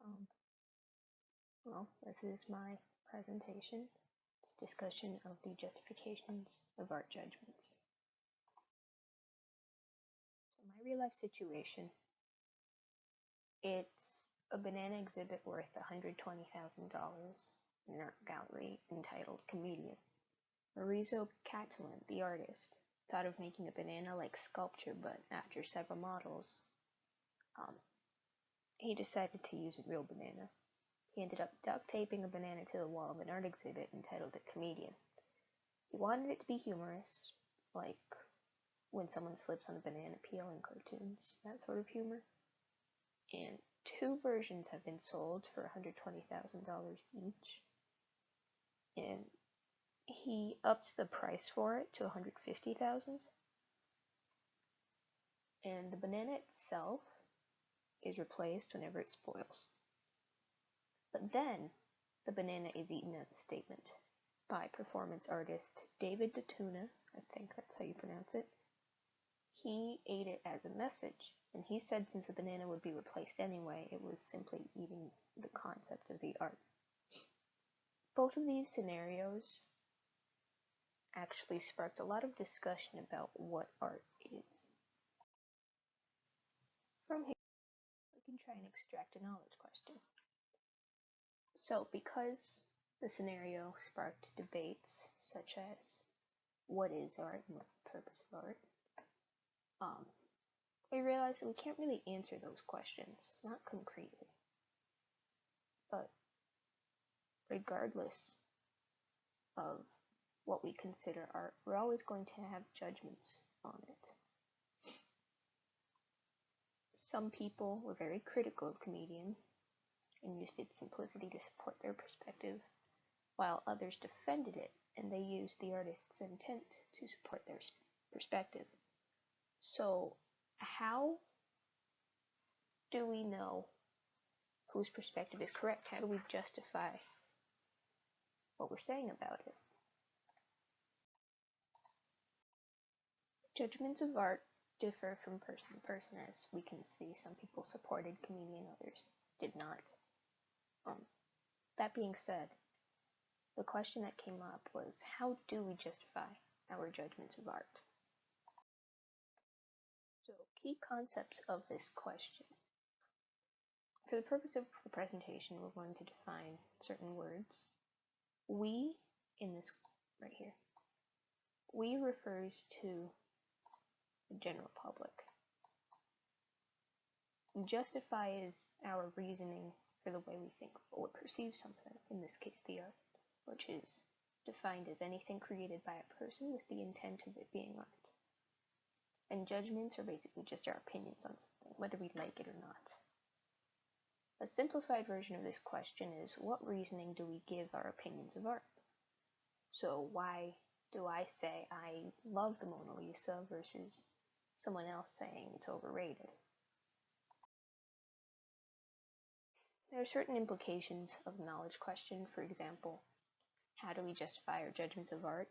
Um, this is my presentation. It's discussion of the justifications of art judgments. So my real life situation, it's a banana exhibit worth $120,000 in an art gallery entitled Comedian. Maurizio Catalan, the artist, thought of making a banana-like sculpture, but after several models, he decided to use a real banana. He ended up duct taping a banana to the wall of an art exhibit entitled The Comedian. He wanted it to be humorous, like when someone slips on a banana peel in cartoons, that sort of humor. And two versions have been sold for $120,000 each. And he upped the price for it to $150,000. And the banana itself is replaced whenever it spoils. But then the banana is eaten as a statement by performance artist David DeTuna, I think that's how you pronounce it. He ate it as a message, and he said since the banana would be replaced anyway, it was simply eating the concept of the art. Both of these scenarios actually sparked a lot of discussion about what art is. From here, we can try and extract a knowledge question. So, because the scenario sparked debates such as what is art and what's the purpose of art, we realized that we can't really answer those questions, not concretely. But regardless of what we consider art, we're always going to have judgments on it. Some people were very critical of Comedian and used its simplicity to support their perspective, while others defended it and they used the artist's intent to support their perspective. So, how do we know whose perspective is correct? How do we justify what we're saying about it? Judgments of art differ from person to person, as we can see. Some people supported Comedian, others did not. That being said, the question that came up was, how do we justify our judgments of art? So, key concepts of this question. For the purpose of the presentation, we're going to define certain words. We, in this right here, we refers to the general public. Justify is our reasoning for the way we think or perceive something, in this case the art, which is defined as anything created by a person with the intent of it being art. And judgments are basically just our opinions on something, whether we like it or not. A simplified version of this question is, what reasoning do we give our opinions of art? So why do I say I love the Mona Lisa versus someone else saying it's overrated? There are certain implications of the knowledge question. For example, how do we justify our judgments of art?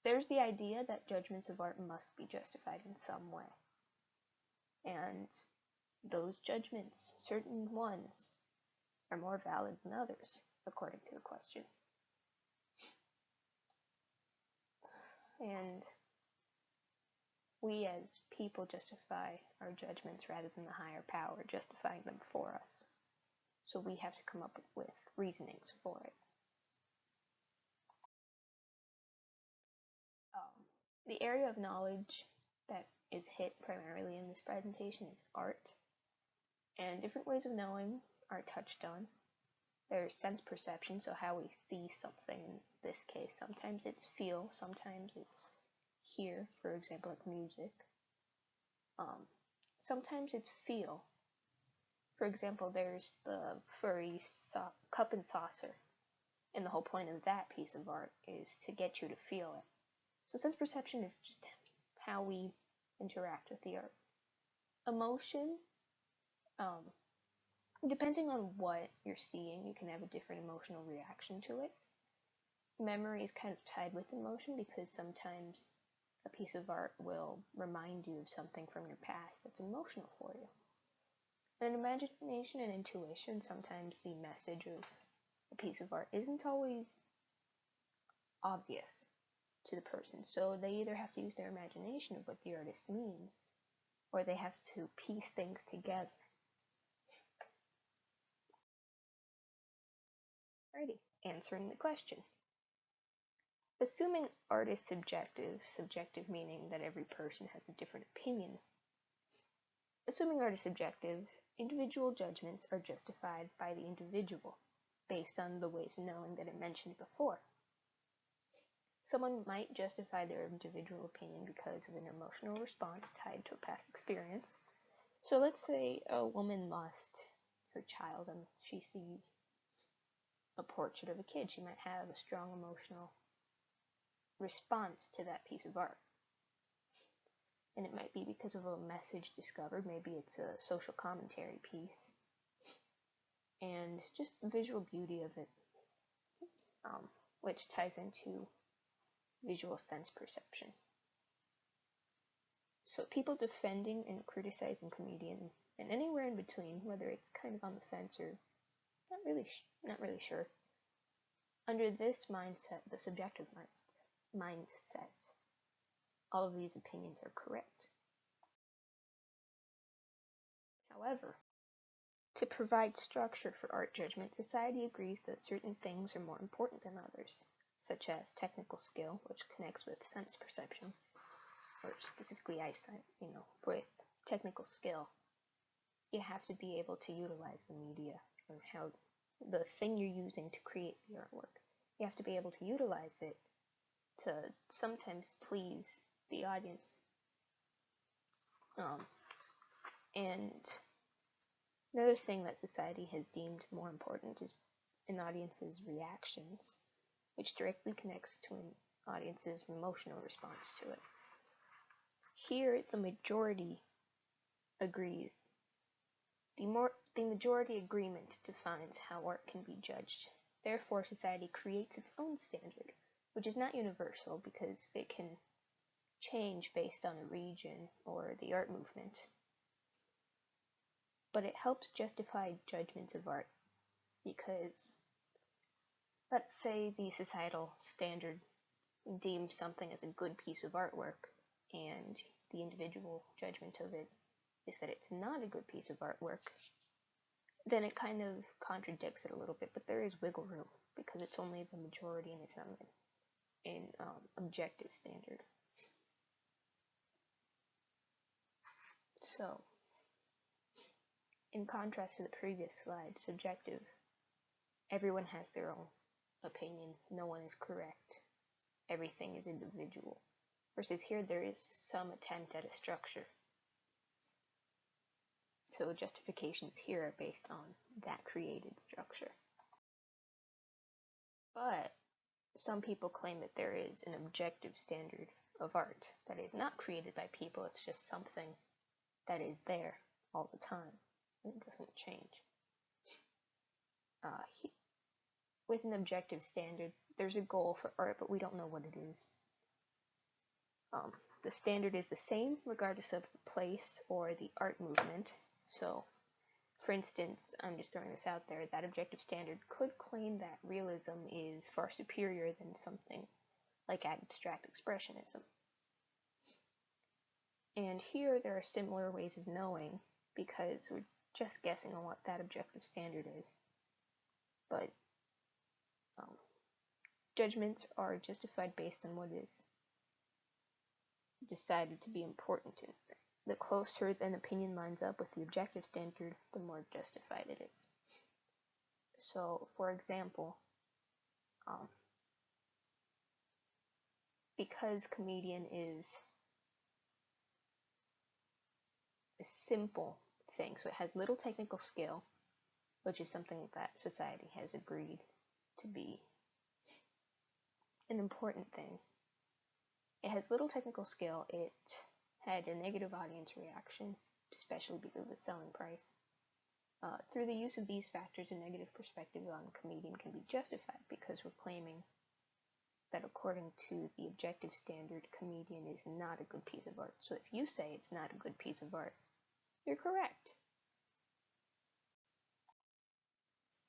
There's the idea that judgments of art must be justified in some way. And those judgments, certain ones, are more valid than others, according to the question. And we as people justify our judgments rather than the higher power justifying them for us. So we have to come up with reasonings for it. The area of knowledge that is hit primarily in this presentation is art. And different ways of knowing are touched on. There's sense perception, so how we see something in this case. Sometimes it's feel, sometimes it's hear, for example, like music. Sometimes it's feel. For example, there's the furry cup and saucer. And the whole point of that piece of art is to get you to feel it. So sense perception is just how we interact with the art. Emotion, depending on what you're seeing, you can have a different emotional reaction to it. Memory is kind of tied with emotion because sometimes A piece of art will remind you of something from your past that's emotional for you. And in imagination and intuition, sometimes the message of a piece of art isn't always obvious to the person. So they either have to use their imagination of what the artist means, or they have to piece things together. Alrighty, answering the question. Assuming art is subjective meaning that every person has a different opinion. Assuming art is subjective, individual judgments are justified by the individual, based on the ways of knowing that I mentioned before. Someone might justify their individual opinion because of an emotional response tied to a past experience. So let's say a woman lost her child and she sees a portrait of a kid. She might have a strong emotional response to that piece of art. And it might be because of a message discovered. Maybe it's a social commentary piece. And just the visual beauty of it, which ties into visual sense perception. So people defending and criticizing comedian, and anywhere in between, whether it's kind of on the fence or not really sure. Under this mindset, the subjective mindset, all of these opinions are correct. However, to provide structure for art judgment, society agrees that certain things are more important than others, such as technical skill, which connects with sense perception, or specifically eyesight. With technical skill, you have to be able to utilize the media or how the thing you're using to create the artwork. You have to be able to utilize it to sometimes please the audience. And another thing that society has deemed more important is an audience's reactions, which directly connects to an audience's emotional response to it. Here, the majority agrees. The majority agreement defines how art can be judged. Therefore, society creates its own standard, which is not universal because it can change based on a region or the art movement. But it helps justify judgments of art because, let's say the societal standard deems something as a good piece of artwork, and the individual judgment of it is that it's not a good piece of artwork, then it kind of contradicts it a little bit, but there is wiggle room because it's only the majority and it's not an objective standard. So, in contrast to the previous slide, subjective, everyone has their own opinion, no one is correct, everything is individual. Versus here, there is some attempt at a structure. So justifications here are based on that created structure. But some people claim that there is an objective standard of art that is not created by people, it's just something that is there all the time. It doesn't change. With an objective standard, there's a goal for art, but we don't know what it is. The standard is the same regardless of the place or the art movement. So, for instance, I'm just throwing this out there, that objective standard could claim that realism is far superior than something like abstract expressionism. And here there are similar ways of knowing because we're just guessing on what that objective standard is. But judgments are justified based on what is decided to be important. The closer an opinion lines up with the objective standard, the more justified it is. So, for example, because comedian is a simple thing, so it has little technical skill, which is something that society has agreed to be an important thing. It has little technical skill, it had a negative audience reaction, especially because of its selling price. Through the use of these factors, a negative perspective on a comedian can be justified because we're claiming that according to the objective standard, Comedian is not a good piece of art. So if you say it's not a good piece of art, you're correct.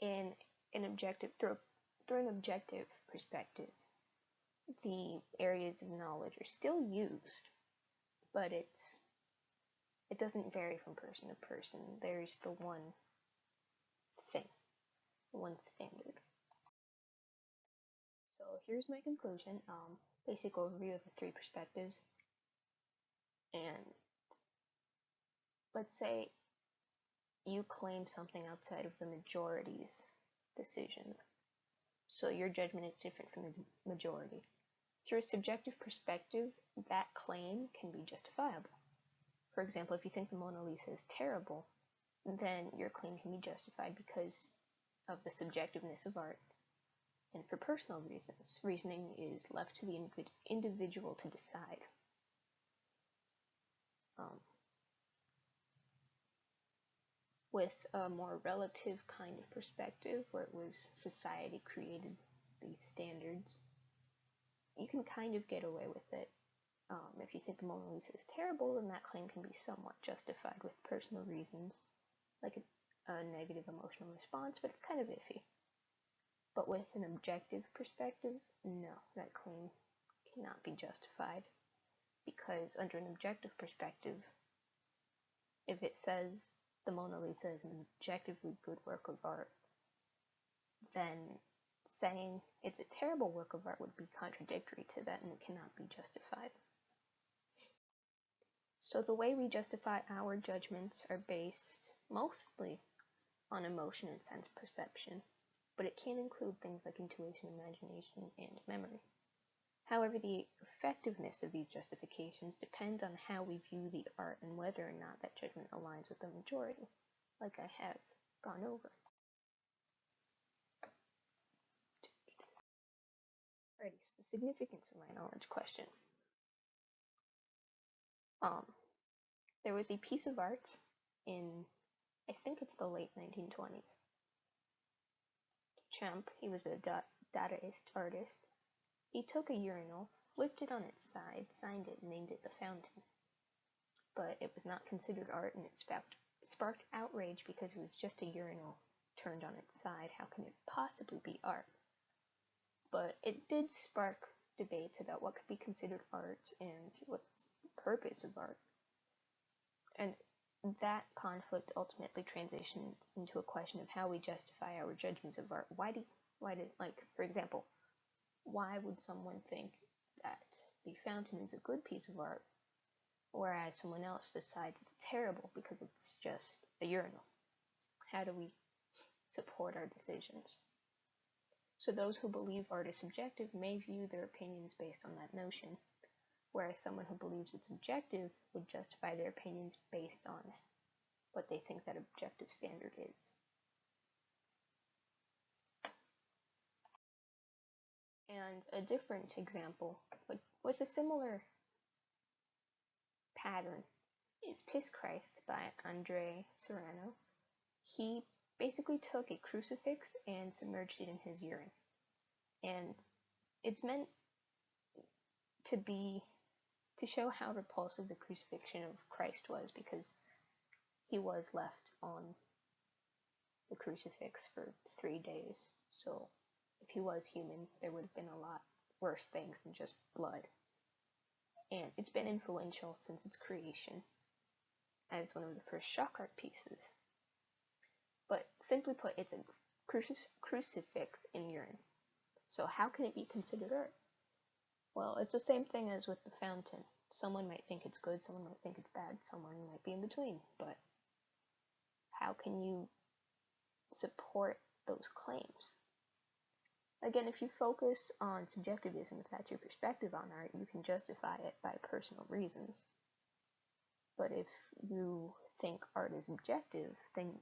In an objective, through an objective perspective, the areas of knowledge are still used, but it doesn't vary from person to person. There's the one thing, the one standard. So here's my conclusion, basic overview of the three perspectives. And let's say you claim something outside of the majority's decision. So your judgment is different from the majority. Through a subjective perspective, that claim can be justifiable. For example, if you think the Mona Lisa is terrible, then your claim can be justified because of the subjectiveness of art. And for personal reasons, reasoning is left to the individual to decide. With a more relative kind of perspective, where it was society created these standards, you can kind of get away with it. If you think the Mona Lisa is terrible, then that claim can be somewhat justified with personal reasons, like a negative emotional response, but it's kind of iffy. But with an objective perspective, no, that claim cannot be justified, because under an objective perspective, if it says the Mona Lisa is an objectively good work of art, then saying it's a terrible work of art would be contradictory to that, and it cannot be justified. So the way we justify our judgments are based mostly on emotion and sense perception, but it can include things like intuition, imagination, and memory. However, the effectiveness of these justifications depend on how we view the art and whether or not that judgment aligns with the majority, like I have gone over. Alrighty, so the significance of my knowledge question. There was a piece of art in, I think it's the late 1920s. Champ, he was a Dadaist artist. He took a urinal, flipped it on its side, signed it, and named it the Fountain. But it was not considered art, and it sparked outrage because it was just a urinal turned on its side. How can it possibly be art? But it did spark debates about what could be considered art and what's the purpose of art. And that conflict ultimately transitions into a question of how we justify our judgments of art. Why did, like, for example, why would someone think that the Fountain is a good piece of art, whereas someone else decides it's terrible because it's just a urinal? How do we support our decisions? So those who believe art is subjective may view their opinions based on that notion, whereas someone who believes it's objective would justify their opinions based on what they think that objective standard is. And a different example, but with a similar pattern, is Piss Christ by Andre Serrano. He basically took a crucifix and submerged it in his urine. And it's meant to show how repulsive the crucifixion of Christ was, because he was left on the crucifix for 3 days. So if he was human, there would have been a lot worse things than just blood. And it's been influential since its creation as one of the first shock art pieces. But simply put, it's a crucifix in urine. So how can it be considered art? Well, it's the same thing as with the Fountain. Someone might think it's good, someone might think it's bad, someone might be in between, but how can you support those claims? Again, if you focus on subjectivism, if that's your perspective on art, you can justify it by personal reasons. But if you think art is objective, then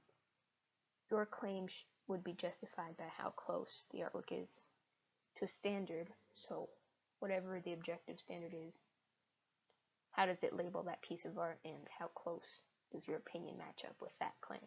your claim would be justified by how close the artwork is to a standard. So whatever the objective standard is, how does it label that piece of art, and how close does your opinion match up with that claim?